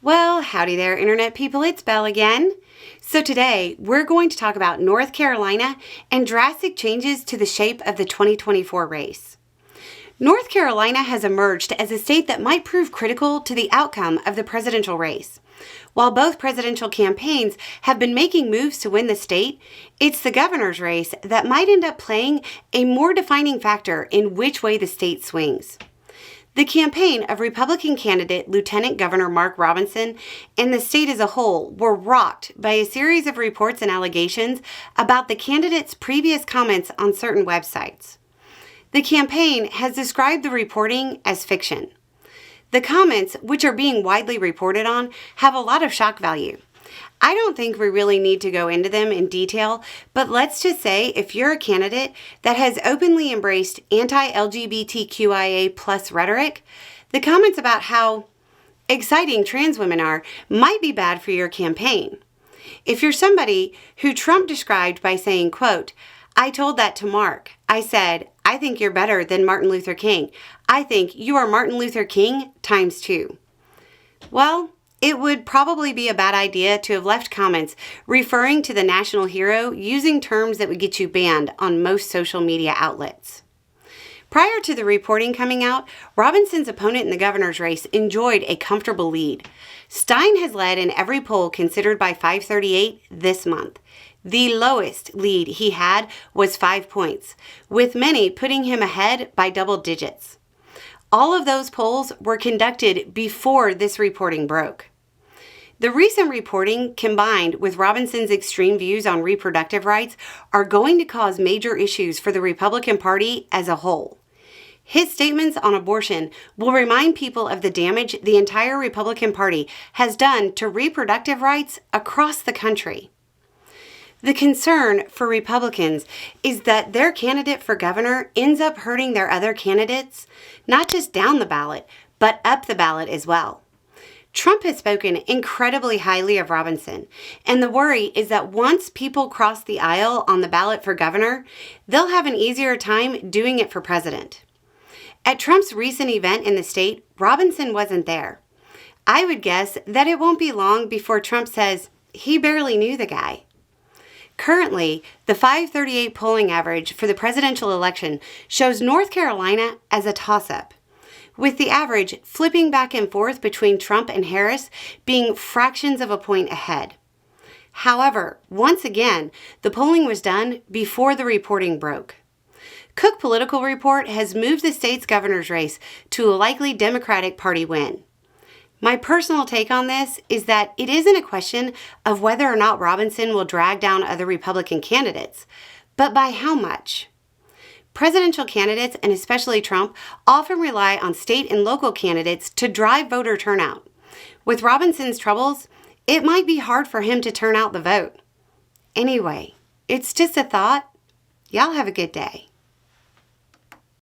Well, howdy there, Internet people. It's Belle again. So today, we're going to talk about North Carolina and drastic changes to the shape of the 2024 race. North Carolina has emerged as a state that might prove critical to the outcome of the presidential race. While both presidential campaigns have been making moves to win the state, it's the governor's race that might end up playing a more defining factor in which way the state swings. The campaign of Republican candidate Lieutenant Governor Mark Robinson and the state as a whole were rocked by a series of reports and allegations about the candidate's previous comments on certain websites. The campaign has described the reporting as fiction. The comments, which are being widely reported on, have a lot of shock value. I don't think we really need to go into them in detail, but let's just say if you're a candidate that has openly embraced anti-LGBTQIA plus rhetoric, the comments about how exciting trans women are might be bad for your campaign. If you're somebody who Trump described by saying, quote, "I told that to Mark. I said, I think you're better than Martin Luther King. I think you are Martin Luther King times 2. Well, it would probably be a bad idea to have left comments referring to the national hero using terms that would get you banned on most social media outlets. Prior to the reporting coming out, Robinson's opponent in the governor's race enjoyed a comfortable lead. Stein has led in every poll considered by 538 this month. The lowest lead he had was 5 points, with many putting him ahead by double digits. All of those polls were conducted before this reporting broke. The recent reporting, combined with Robinson's extreme views on reproductive rights, are going to cause major issues for the Republican Party as a whole. His statements on abortion will remind people of the damage the entire Republican Party has done to reproductive rights across the country. The concern for Republicans is that their candidate for governor ends up hurting their other candidates, not just down the ballot, but up the ballot as well. Trump has spoken incredibly highly of Robinson, and the worry is that once people cross the aisle on the ballot for governor, they'll have an easier time doing it for president. At Trump's recent event in the state, Robinson wasn't there. I would guess that it won't be long before Trump says he barely knew the guy. Currently, the 538 polling average for the presidential election shows North Carolina as a toss-up, with the average flipping back and forth between Trump and Harris being fractions of a point ahead. However, once again, the polling was done before the reporting broke. Cook Political Report has moved the state's governor's race to a likely Democratic Party win. My personal take on this is that it isn't a question of whether or not Robinson will drag down other Republican candidates, but by how much. Presidential candidates, and especially Trump, often rely on state and local candidates to drive voter turnout. With Robinson's troubles, it might be hard for him to turn out the vote. Anyway, it's just a thought. Y'all have a good day.